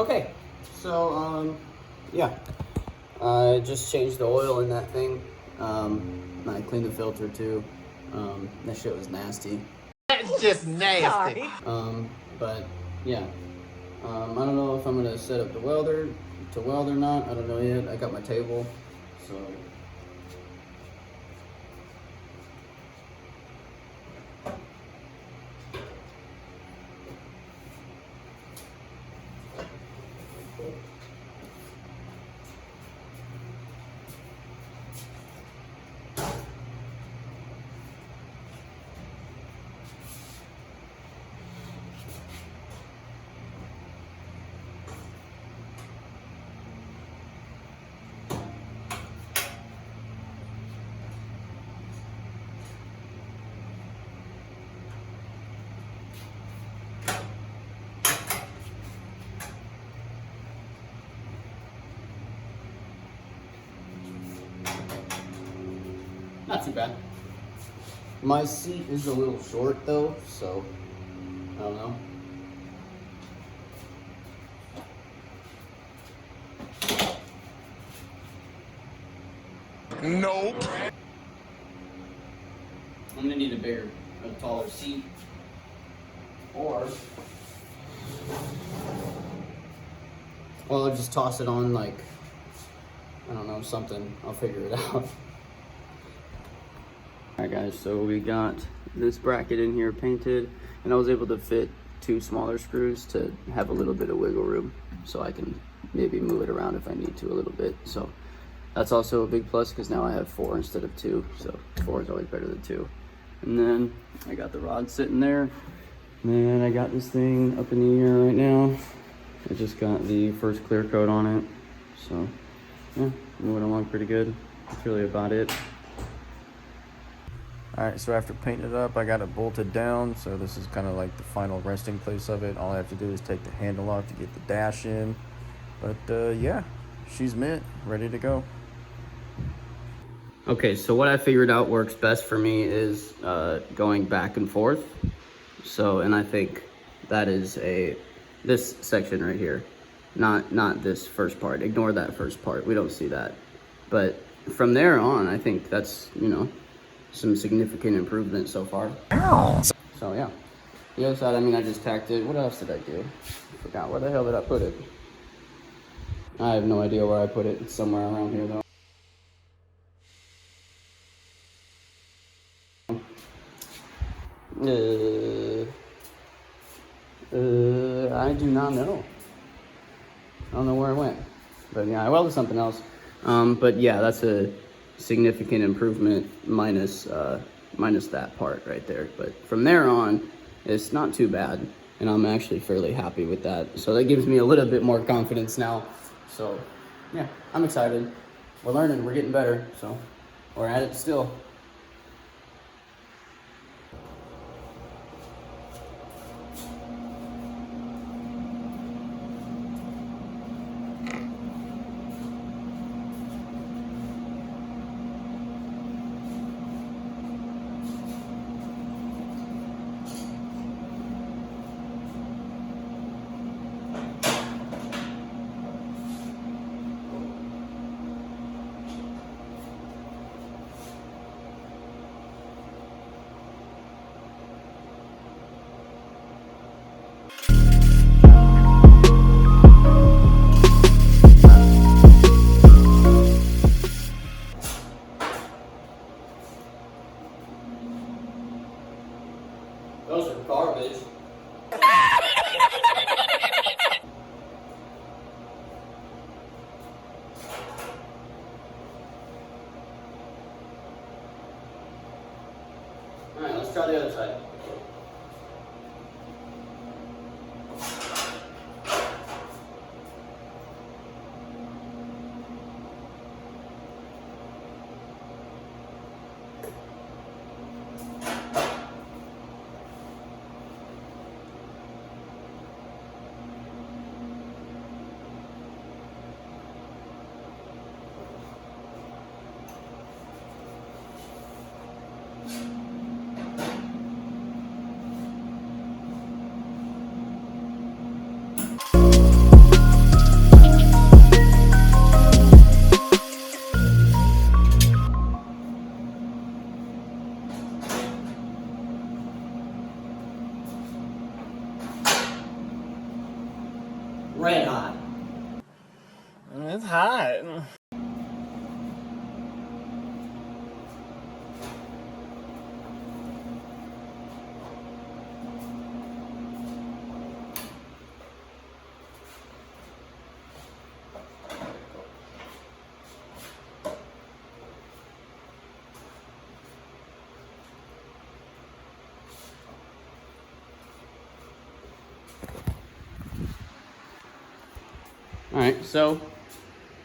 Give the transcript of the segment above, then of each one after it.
Okay, so yeah, I just changed the oil in that thing. I cleaned the filter too. That shit was nasty. That's just nasty. But yeah, I don't know if I'm gonna set up the welder to weld or not. I don't know yet. I got my table, so. Not too bad. My seat is a little short though, so I don't know. Nope. I'm gonna need a taller seat, or well, I'll just toss it on like, I don't know, something. I'll figure it out. Alright guys, so we got this bracket in here painted, and I was able to fit 2 smaller screws to have a little bit of wiggle room, so I can maybe move it around if I need to a little bit. So that's also a big plus, because now I have 4 instead of 2, so 4 is always better than 2. And then I got the rod sitting there, and then I got this thing up in the air right now. I just got the first clear coat on it, so yeah, moving along pretty good. That's really about it. Alright, so after painting it up, I got it bolted down, so this is kind of like the final resting place of it. All I have to do is take the handle off to get the dash in. But yeah, she's mint, ready to go. Okay, so what I figured out works best for me is going back and forth. So, and I think that is this section right here, not this first part. Ignore that first part, we don't see that. But from there on, I think that's, you know, some significant improvement so far. Ow. So yeah, the other side, I mean, I just tacked it. What else did I do? I forgot, where the hell did I put it? I have no idea where I put it. It's somewhere around here though. I do not know. I don't know where it went, but yeah, I welded something else. But yeah, that's a significant improvement minus that part right there. But from there on, it's not too bad, and I'm actually fairly happy with that. So that gives me a little bit more confidence now. So yeah, I'm excited. We're learning, we're getting better, so we're at it still. Those are garbage. All right, let's try the other side. right, so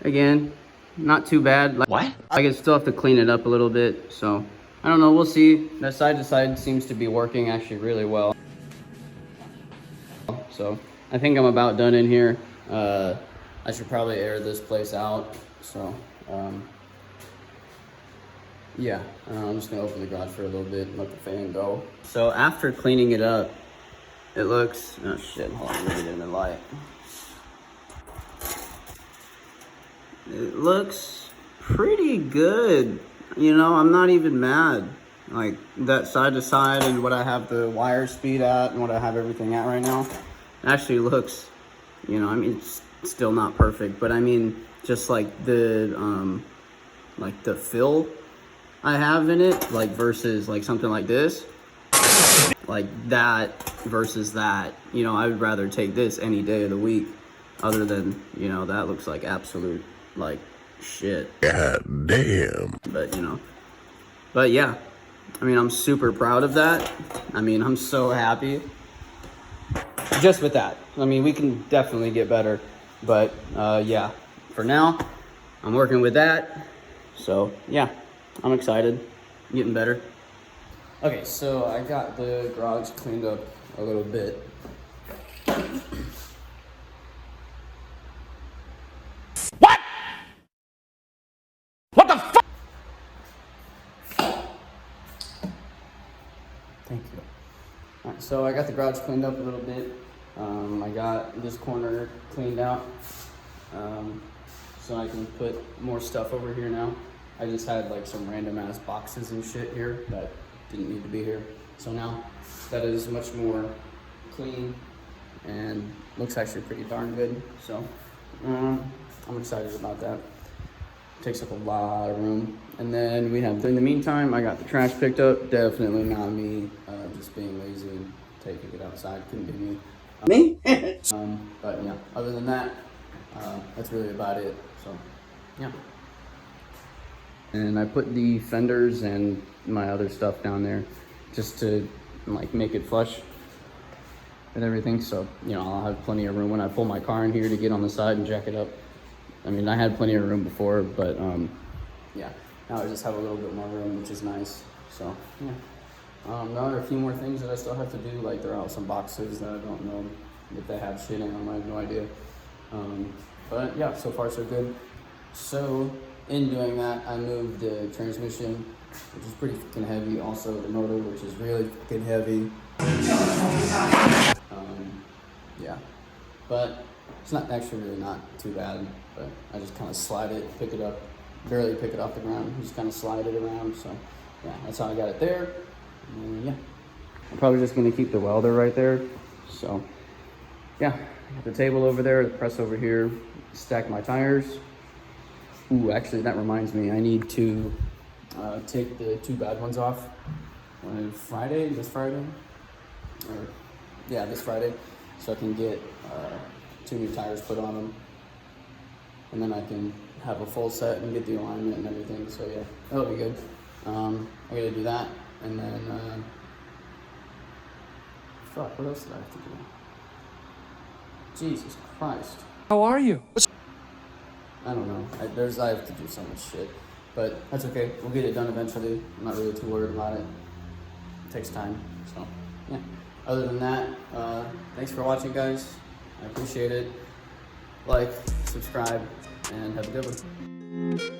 again, not too bad. What? I could still have to clean it up a little bit, so I don't know, we'll see. That side to side seems to be working actually really well. So I think I'm about done in here. I should probably air this place out. So yeah, I'm just gonna open the garage for a little bit and let the fan go. So after cleaning it up, it looks, oh shit, hold on, let me get in the light. It looks pretty good. You know, I'm not even mad. Like that side to side and what I have the wire speed at and what I have everything at right now, it actually looks, you know, I mean, it's still not perfect, but I mean, just like the fill I have in it, like versus like something like this, like that versus that, you know, I would rather take this any day of the week other than, you know, that looks like absolute like shit. God damn. But you know, but yeah, I mean, I'm super proud of that. I mean, I'm so happy just with that. I mean, we can definitely get better, but yeah, for now I'm working with that. So yeah, I'm excited, getting better. Okay, so I got the garage cleaned up a little bit. What? What the fuck? Thank you. All right, so I got the garage cleaned up a little bit. I got this corner cleaned out, so I can put more stuff over here now. I just had like some random ass boxes and shit here that didn't need to be here. So now that is much more clean and looks actually pretty darn good. So I'm excited about that. Takes up a lot of room. And then we have, in the meantime, I got the trash picked up. Definitely not me, just being lazy and taking it outside. Couldn't be me. Me? But yeah, other than that, that's really about it. So yeah. And I put the fenders and my other stuff down there just to like make it flush and everything. So, you know, I'll have plenty of room when I pull my car in here to get on the side and jack it up. I mean, I had plenty of room before, but yeah, now I just have a little bit more room, which is nice. So yeah, there are a few more things that I still have to do. Like there are some boxes that I don't know if they have shit in them. I have no idea. But yeah, so far so good. So in doing that, I moved the transmission, which is pretty fucking heavy. Also the motor, which is really fucking heavy. Yeah, but it's not actually really not too bad. But I just kind of slide it, pick it up, barely pick it off the ground, just kind of slide it around. So yeah, that's how I got it there. And yeah, I'm probably just gonna keep the welder right there. So yeah, I got the table over there, the press over here, stack my tires. Ooh, actually that reminds me, I need to take the two bad ones off on Friday, this Friday, or yeah, this Friday, so I can get 2 new tires put on them. And then I can have a full set and get the alignment and everything. So yeah, that'll be good. I gotta do that, and then fuck, what else did I have to do? Jesus Christ. How are you? I don't know. I have to do so much shit, but that's okay. We'll get it done eventually. I'm not really too worried about it. It takes time. So yeah. Other than that, thanks for watching, guys. I appreciate it. Like, subscribe, and have a good one.